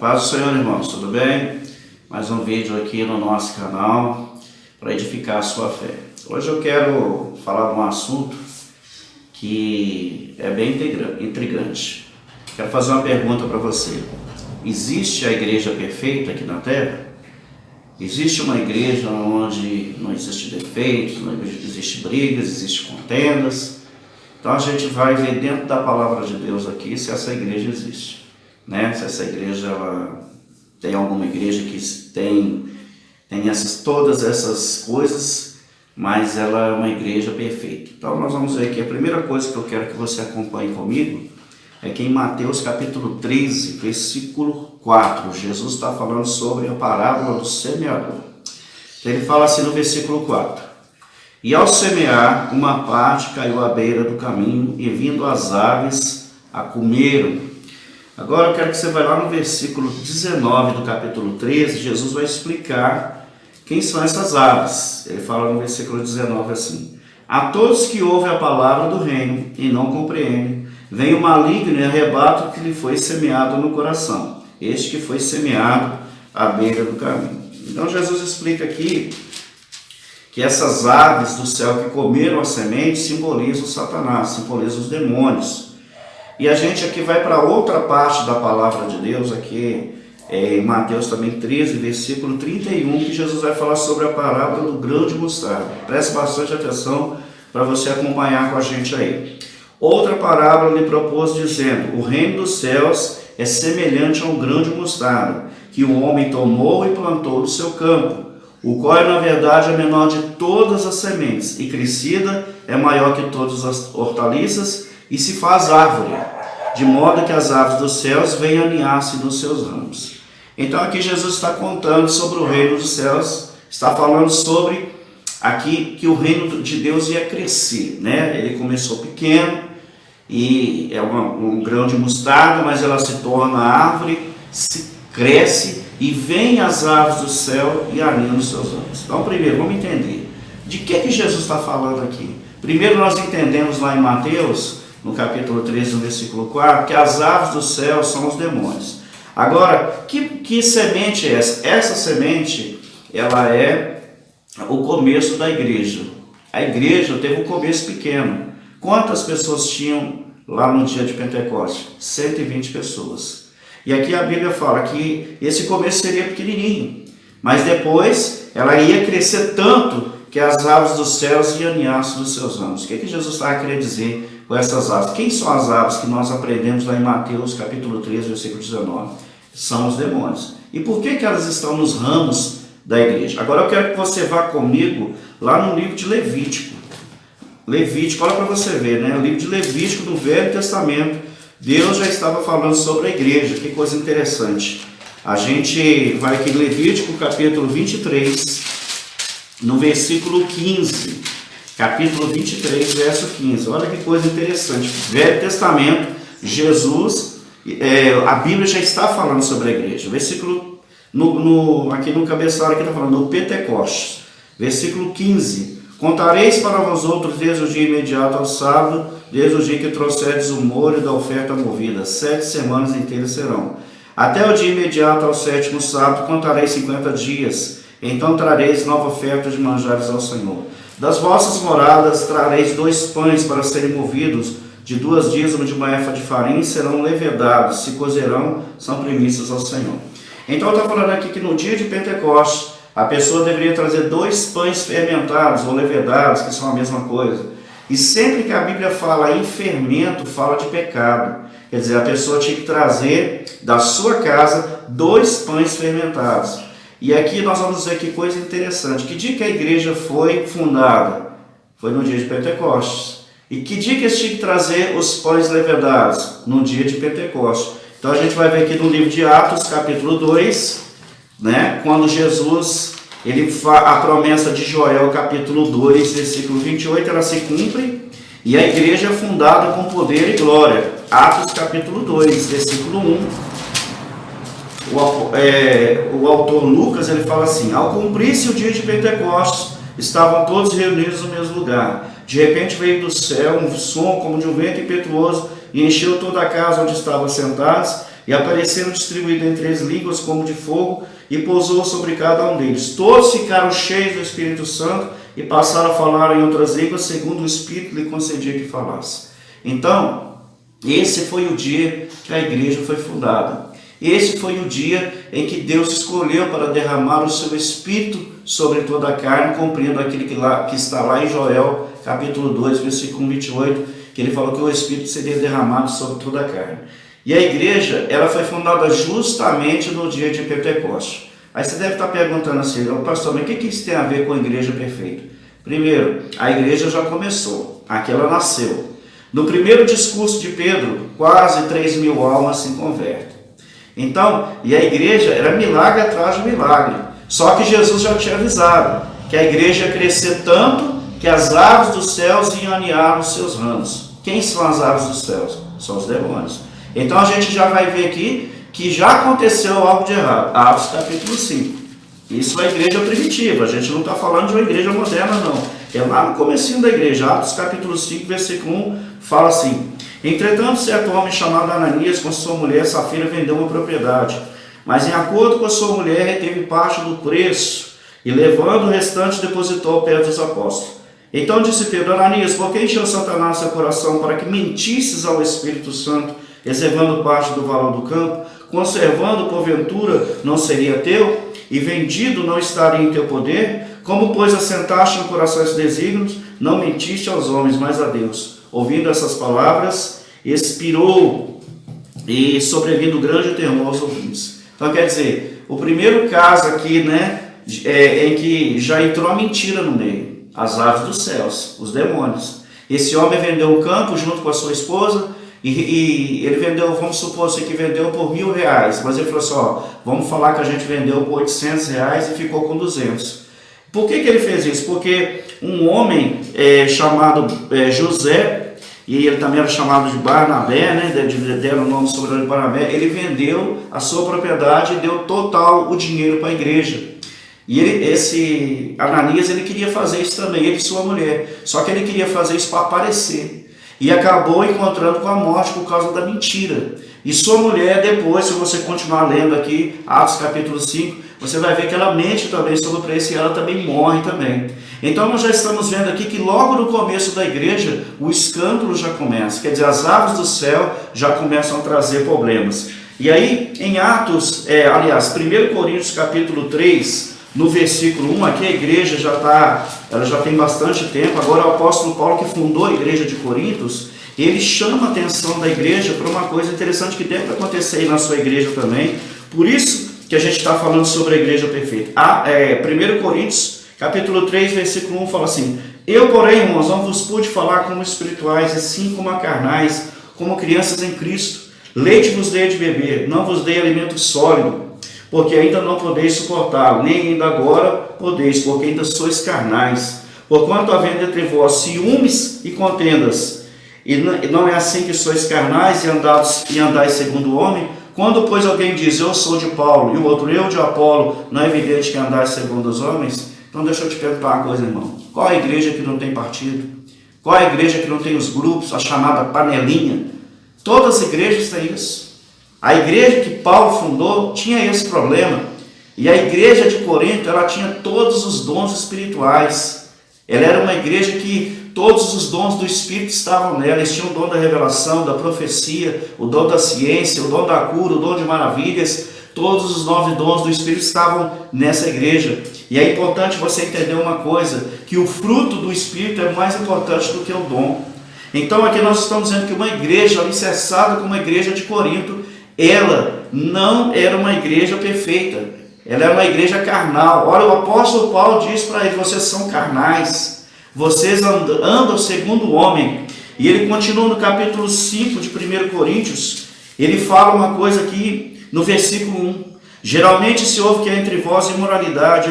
paz do Senhor, irmãos, tudo bem? Mais um vídeo aqui no nosso canal para edificar a sua fé. Hoje eu quero falar de um assunto que é bem intrigante. Quero fazer uma pergunta para você. Existe a igreja perfeita aqui na Terra? Existe uma igreja onde não existe defeitos, não existe brigas, existe contendas? Então a gente vai ver dentro da palavra de Deus aqui se essa igreja existe, né? Se essa igreja tem alguma igreja que tem todas essas coisas, mas ela é uma igreja perfeita. Então nós vamos ver aqui, a primeira coisa que eu quero que você acompanhe comigo é que em Mateus capítulo 13, versículo 4, Jesus está falando sobre a parábola do semeador. Ele fala assim no versículo 4: E ao semear, uma parte caiu à beira do caminho, e vindo as aves a comeram. Agora eu quero que você vá lá no versículo 19 do capítulo 13, Jesus vai explicar quem são essas aves. Ele fala no versículo 19 assim: A todos que ouvem a palavra do reino e não compreendem, vem o maligno e arrebata o que lhe foi semeado no coração, este que foi semeado à beira do caminho. Então Jesus explica aqui que essas aves do céu que comeram a semente simbolizam Satanás, simbolizam os demônios. E a gente aqui vai para outra parte da palavra de Deus, aqui em Mateus também 13, versículo 31, que Jesus vai falar sobre a parábola do grão de mostarda. Preste bastante atenção para você acompanhar com a gente aí. Outra parábola lhe propôs dizendo: O reino dos céus é semelhante a um grão de mostarda, que o homem tomou e plantou no seu campo, o qual é na verdade a menor de todas as sementes, e crescida é maior que todas as hortaliças, e se faz árvore, de modo que as aves dos céus venham aninhar-se nos seus ramos. Então aqui Jesus está contando sobre o reino dos céus, está falando sobre aqui que o reino de Deus ia crescer, né? Ele começou pequeno, e é um grão de mostarda, mas ela se torna árvore, cresce, e vem as aves do céu e aninham nos seus ramos. Então primeiro, vamos entender de que Jesus está falando aqui. Primeiro nós entendemos lá em Mateus, no capítulo 13, no versículo 4, que as aves do céu são os demônios. Agora, que semente é essa? Essa semente, ela é o começo da igreja. A igreja teve um começo pequeno. Quantas pessoas tinham lá no dia de Pentecostes? 120 pessoas. E aqui a Bíblia fala que esse começo seria pequenininho, mas depois ela ia crescer tanto que as aves dos céus iam aninhar-se nos seus ramos. O que Jesus estava querendo dizer com essas aves? Quem são as aves que nós aprendemos lá em Mateus capítulo 13, versículo 19? São os demônios. E por que elas estão nos ramos da igreja? Agora eu quero que você vá comigo lá no livro de Levítico. Levítico, olha para você ver, né? O livro de Levítico do Velho Testamento, Deus já estava falando sobre a igreja. Que coisa interessante. A gente vai aqui em Levítico capítulo 23, no versículo 15. Capítulo 23, verso 15. Olha que coisa interessante. Velho Testamento, Jesus, a Bíblia já está falando sobre a igreja. Versículo, aqui no cabeçalho, aqui está falando do Pentecostes. Versículo 15. Contareis para vós outros desde o dia imediato ao sábado, desde o dia que trouxerdes o molho da oferta movida. 7 semanas inteiras serão. Até o dia imediato ao 7º sábado, contareis 50 dias. Então trareis nova oferta de manjares ao Senhor. Das vossas moradas trareis 2 pães para serem movidos, de 2 dízimos de uma efa de farinha, e serão levedados, se cozerão, são primícias ao Senhor. Então está falando aqui que no dia de Pentecostes, a pessoa deveria trazer 2 pães fermentados ou levedados, que são a mesma coisa. E sempre que a Bíblia fala em fermento, fala de pecado. Quer dizer, a pessoa tinha que trazer da sua casa 2 pães fermentados. E aqui nós vamos ver que coisa interessante. Que dia que a igreja foi fundada? Foi no dia de Pentecostes. E que dia que eles tinham que trazer os pães levedados? No dia de Pentecostes. Então a gente vai ver aqui no livro de Atos, capítulo 2, né? Quando Jesus, a promessa de Joel, capítulo 2, versículo 28, ela se cumpre. E a igreja é fundada com poder e glória. Atos, capítulo 2, versículo 1. O autor Lucas, ele fala assim: Ao cumprir-se o dia de Pentecostes, estavam todos reunidos no mesmo lugar. De repente veio do céu um som como de um vento impetuoso e encheu toda a casa onde estavam sentados, e apareceram distribuídos em 3 línguas como de fogo, e pousou sobre cada um deles. Todos ficaram cheios do Espírito Santo e passaram a falar em outras línguas, segundo o Espírito lhe concedia que falasse. Então, esse foi o dia que a igreja foi fundada. Esse foi o dia em que Deus escolheu para derramar o seu Espírito sobre toda a carne, cumprindo aquilo que está lá em Joel, capítulo 2, versículo 28, que ele falou que o Espírito seria derramado sobre toda a carne. E a igreja, ela foi fundada justamente no dia de Pentecostes. Aí você deve estar perguntando assim, pastor, mas o que isso tem a ver com a igreja perfeita? Primeiro, a igreja já começou, aqui ela nasceu. No primeiro discurso de Pedro, quase 3.000 almas se convertem. Então, e a igreja era milagre atrás de milagre. Só que Jesus já tinha avisado que a igreja ia crescer tanto que as aves dos céus iam aninhar os seus ramos. Quem são as aves dos céus? São os demônios. Então a gente já vai ver aqui que já aconteceu algo de errado. Atos capítulo 5. Isso é a igreja primitiva. A gente não está falando de uma igreja moderna, não. É lá no comecinho da igreja. Atos capítulo 5, versículo 1, fala assim: entretanto, certo homem chamado Ananias, com sua mulher Safira, vendeu uma propriedade, mas em acordo com a sua mulher reteve parte do preço, e levando o restante depositou ao pé dos apóstolos. Então disse Pedro: Ananias, por que encheu Satanás seu coração para que mentisses ao Espírito Santo, reservando parte do valor do campo, conservando porventura não seria teu, e vendido não estaria em teu poder? Como, pois, assentaste no coração esses desígnios, não mentiste aos homens, mas a Deus. Ouvindo essas palavras, expirou, e sobrevindo grande temor aos ouvintes. Então, quer dizer, o primeiro caso aqui, em que já entrou a mentira no meio, as aves dos céus, os demônios. Esse homem vendeu um campo junto com a sua esposa, e ele vendeu, vamos supor assim, que vendeu por R$1.000, mas ele falou assim, vamos falar que a gente vendeu por R$800 e ficou com 200. Por que ele fez isso? Porque um homem chamado José, e ele também era chamado de Barnabé, deram o nome sobre ele Barnabé, ele vendeu a sua propriedade e deu total o dinheiro para a igreja. E esse Ananias, ele queria fazer isso também, ele e sua mulher, só que ele queria fazer isso para aparecer. E acabou encontrando com a morte por causa da mentira. E sua mulher, depois, se você continuar lendo aqui, Atos capítulo 5, você vai ver que ela mente também sobre o preço e ela também morre também. Então nós já estamos vendo aqui que logo no começo da igreja, o escândalo já começa. Quer dizer, as aves do céu já começam a trazer problemas. E aí, em Atos, 1 Coríntios capítulo 3, no versículo 1, aqui a igreja ela já tem bastante tempo. Agora o apóstolo Paulo, que fundou a igreja de Corintos, ele chama a atenção da igreja para uma coisa interessante que deve acontecer aí na sua igreja também. Por isso que a gente está falando sobre a igreja perfeita. 1 Coríntios capítulo 3, versículo 1 fala assim: eu, porém, irmãos, não vos pude falar como espirituais, e sim como a carnais, como crianças em Cristo. Leite vos dei de beber, não vos dei alimento sólido, porque ainda não podeis suportá-lo, nem ainda agora podeis, porque ainda sois carnais. Porquanto havendo entre vós ciúmes e contendas, e não é assim que sois carnais e andais segundo o homem? Quando, pois, alguém diz, eu sou de Paulo, e o outro, eu de Apolo, não é evidente que andais segundo os homens? Então deixa eu te perguntar uma coisa, irmão. Qual é a igreja que não tem partido? Qual é a igreja que não tem os grupos, a chamada panelinha? Todas as igrejas têm isso. A igreja que Paulo fundou tinha esse problema. E a igreja de Corinto, ela tinha todos os dons espirituais. Ela era uma igreja que todos os dons do Espírito estavam nela. Eles tinham o dom da revelação, da profecia, o dom da ciência, o dom da cura, o dom de maravilhas. Todos os 9 dons do Espírito estavam nessa igreja. E é importante você entender uma coisa, que o fruto do Espírito é mais importante do que o dom. Então aqui nós estamos dizendo que uma igreja alicerçada como a igreja de Corinto, ela não era uma igreja perfeita, ela era uma igreja carnal. Olha, o apóstolo Paulo diz para eles, vocês são carnais, vocês andam segundo o homem. E ele continua no capítulo 5 de 1 Coríntios, ele fala uma coisa aqui no versículo 1. Geralmente se ouve que há entre vós imoralidade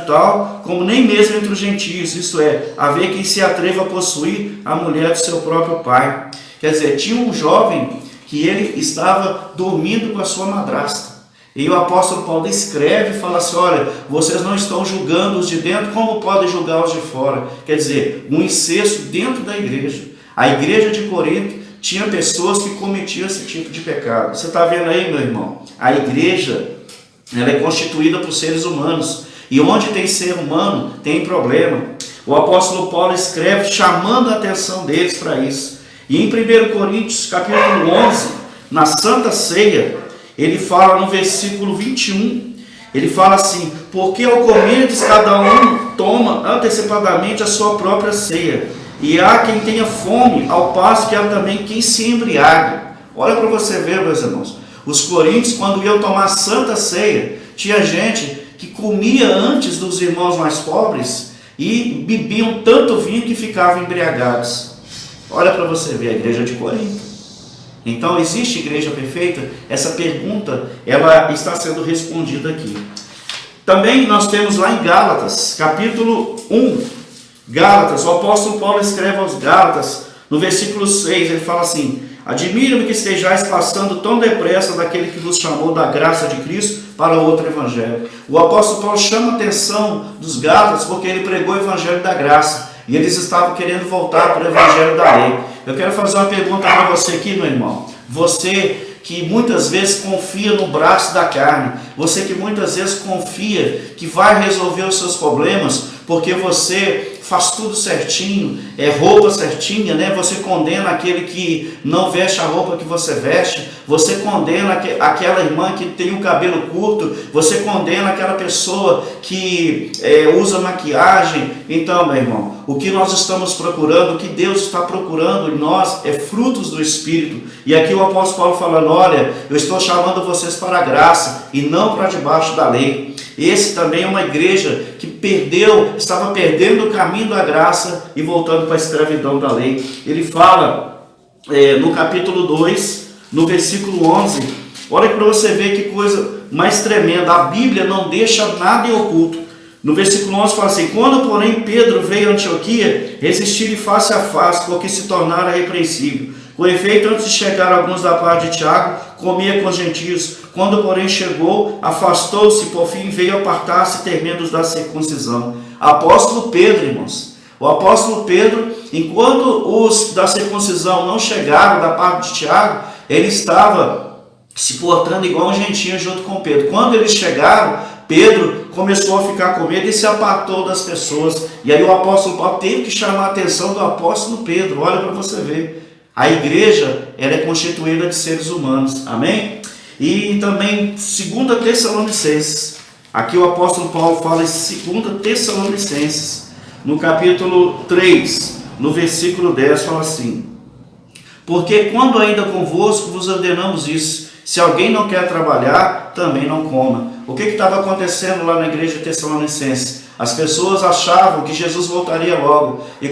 tal, como nem mesmo entre os gentios, isto é, haver quem se atreva a possuir a mulher do seu próprio pai. Quer dizer, tinha um jovem que ele estava dormindo com a sua madrasta. E o apóstolo Paulo escreve e fala assim, olha, vocês não estão julgando os de dentro, como podem julgar os de fora? Quer dizer, um incesto dentro da igreja. A igreja de Corinto tinha pessoas que cometiam esse tipo de pecado. Você está vendo aí, meu irmão? A igreja, ela é constituída por seres humanos. E onde tem ser humano, tem problema. O apóstolo Paulo escreve chamando a atenção deles para isso. E em 1 Coríntios, capítulo 11, na Santa Ceia, ele fala no versículo 21, ele fala assim: porque ao comerdes cada um toma antecipadamente a sua própria ceia, e há quem tenha fome, ao passo que há também quem se embriaga. Olha para você ver, meus irmãos, os coríntios, quando iam tomar Santa Ceia, tinha gente que comia antes dos irmãos mais pobres e bebiam tanto vinho que ficavam embriagados. Olha para você ver a igreja de Corinto. Então, existe igreja perfeita? Essa pergunta, ela está sendo respondida aqui. Também nós temos lá em Gálatas, capítulo 1, Gálatas, o apóstolo Paulo escreve aos Gálatas, no versículo 6, ele fala assim: admiro-me que estejais passando tão depressa daquele que vos chamou da graça de Cristo para outro evangelho. O apóstolo Paulo chama a atenção dos Gálatas porque ele pregou o evangelho da graça e eles estavam querendo voltar para o evangelho da lei. Eu quero fazer uma pergunta para você aqui, meu irmão. Você que muitas vezes confia no braço da carne, você que muitas vezes confia que vai resolver os seus problemas porque você faz tudo certinho, roupa certinha, né? Você condena aquele que não veste a roupa que você veste, você condena aquela irmã que tem o cabelo curto, você condena aquela pessoa que usa maquiagem. Então, meu irmão, o que nós estamos procurando, o que Deus está procurando em nós é frutos do Espírito. E aqui o apóstolo Paulo falando: olha, eu estou chamando vocês para a graça e não para debaixo da lei. Esse também é uma igreja que estava perdendo o caminho da graça e voltando para a escravidão da lei. Ele fala no capítulo 2, no versículo 11, olha para você ver que coisa mais tremenda, a Bíblia não deixa nada em oculto. No versículo 11 fala assim: quando porém Pedro veio a Antioquia, resisti-lhe face a face, porque se tornara repreensível. Com efeito, antes de chegar alguns da parte de Tiago, comia com os gentios. Quando, porém, chegou, afastou-se, por fim veio apartar-se, temendo da circuncisão. Apóstolo Pedro, irmãos. O apóstolo Pedro, enquanto os da circuncisão não chegaram da parte de Tiago, ele estava se portando igual um gentio junto com Pedro. Quando eles chegaram, Pedro começou a ficar com medo e se apartou das pessoas. E aí o apóstolo Paulo teve que chamar a atenção do apóstolo Pedro. Olha para você ver. A igreja, ela é constituída de seres humanos. Amém? E também 2 Tessalonicenses. Aqui o apóstolo Paulo fala em 2 Tessalonicenses, no capítulo 3, no versículo 10, fala assim: porque quando ainda convosco vos ordenamos isso, se alguém não quer trabalhar, também não coma. O que estava acontecendo lá na igreja de Tessalonicenses? As pessoas achavam que Jesus voltaria logo e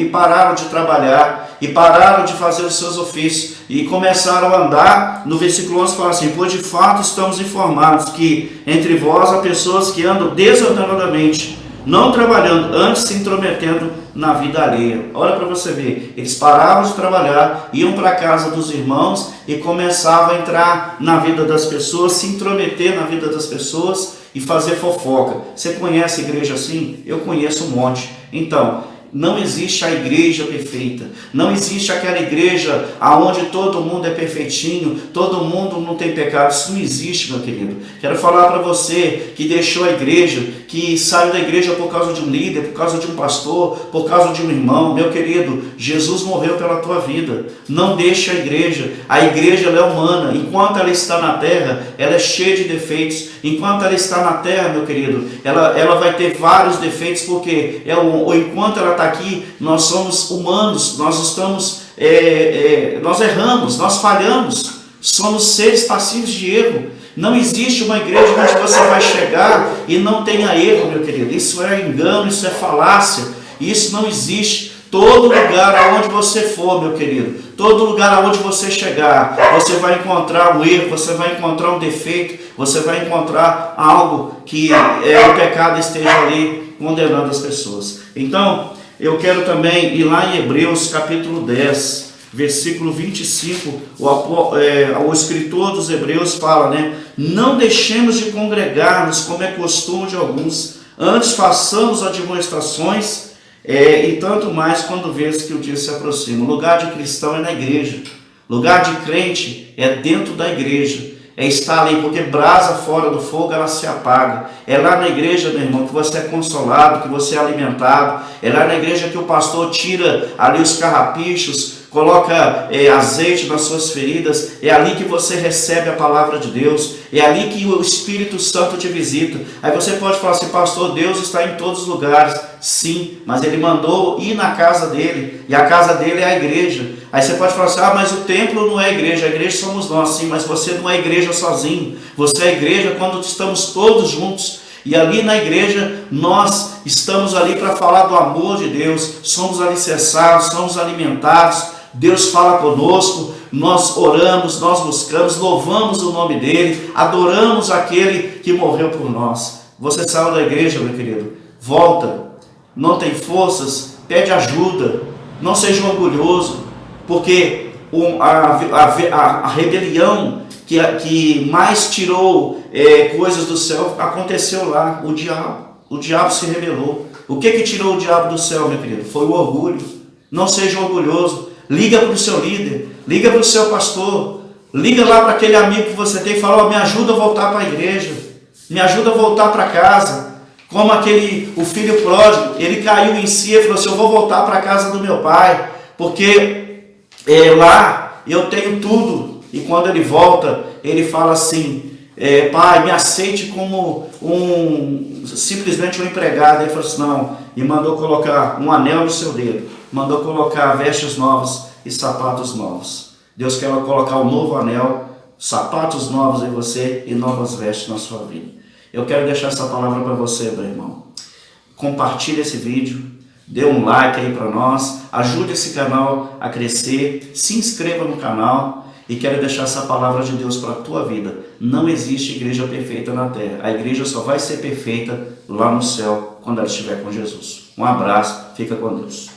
pararam de trabalhar e pararam de fazer os seus ofícios e começaram a andar. No versículo 11 fala assim: pois de fato estamos informados que entre vós há pessoas que andam desordenadamente, não trabalhando, antes se intrometendo na vida alheia. Olha para você ver, eles paravam de trabalhar, iam para a casa dos irmãos e começavam a entrar na vida das pessoas, se intrometer na vida das pessoas e fazer fofoca. Você conhece igreja assim? Eu conheço um monte. Então, não existe a igreja perfeita, não existe aquela igreja onde todo mundo é perfeitinho, todo mundo não tem pecado. Isso não existe, meu querido. Quero falar para você que deixou a igreja, que saiu da igreja por causa de um líder, por causa de um pastor, por causa de um irmão. Meu querido, Jesus morreu pela tua vida. Não deixe a igreja. A igreja, ela é humana. Enquanto ela está na terra, ela é cheia de defeitos. Enquanto ela está na terra, meu querido, ela vai ter vários defeitos, porque enquanto ela está aqui, nós somos humanos, nós erramos, nós falhamos, somos seres passivos de erro. Não existe uma igreja onde você vai chegar e não tenha erro, meu querido. Isso é engano, isso é falácia, isso não existe. Todo lugar aonde você for, meu querido, todo lugar aonde você chegar, você vai encontrar um erro, você vai encontrar um defeito, você vai encontrar algo que o pecado esteja ali condenando as pessoas. Então, eu quero também ir lá em Hebreus capítulo 10, versículo 25, o escritor dos Hebreus fala, né? Não deixemos de congregar-nos como é costume de alguns, antes façamos admoestações, E tanto mais quando vês que o dia se aproxima. O lugar de cristão é na igreja. Lugar de crente é dentro da igreja. É estar ali, porque brasa fora do fogo, ela se apaga. É lá na igreja, meu irmão, que você é consolado, que você é alimentado. É lá na igreja que o pastor tira ali os carrapichos, coloca azeite nas suas feridas. É ali que você recebe a palavra de Deus. É ali que o Espírito Santo te visita. Aí você pode falar assim, pastor, Deus está em todos os lugares. Sim, mas Ele mandou ir na casa dele. E a casa dele é a igreja. Aí você pode falar assim, mas o templo não é a igreja somos nós. Sim, mas você não é igreja sozinho. Você é igreja quando estamos todos juntos. E ali na igreja, nós estamos ali para falar do amor de Deus. Somos alicerçados, somos alimentados. Deus fala conosco, nós oramos, nós buscamos, louvamos o nome dEle, adoramos aquele que morreu por nós. Você saiu da igreja, meu querido, volta, não tem forças, pede ajuda, não seja orgulhoso, porque a rebelião que mais tirou coisas do céu aconteceu lá, o diabo se rebelou. O que tirou o diabo do céu, meu querido? Foi o orgulho. Não seja orgulhoso. Liga para o seu líder, liga para o seu pastor, liga lá para aquele amigo que você tem e fala, me ajuda a voltar para a igreja, me ajuda a voltar para casa. Como o filho pródigo, ele caiu em si e falou assim, eu vou voltar para a casa do meu pai, porque lá eu tenho tudo. E quando ele volta, ele fala assim, pai, me aceite como simplesmente um empregado. Ele falou assim, não, e mandou colocar um anel no seu dedo. Mandou colocar vestes novas e sapatos novos. Deus quer colocar um novo anel, sapatos novos em você e novas vestes na sua vida. Eu quero deixar essa palavra para você, meu irmão. Compartilhe esse vídeo, dê um like aí para nós, ajude esse canal a crescer, se inscreva no canal e quero deixar essa palavra de Deus para a tua vida. Não existe igreja perfeita na terra. A igreja só vai ser perfeita lá no céu, quando ela estiver com Jesus. Um abraço, fica com Deus.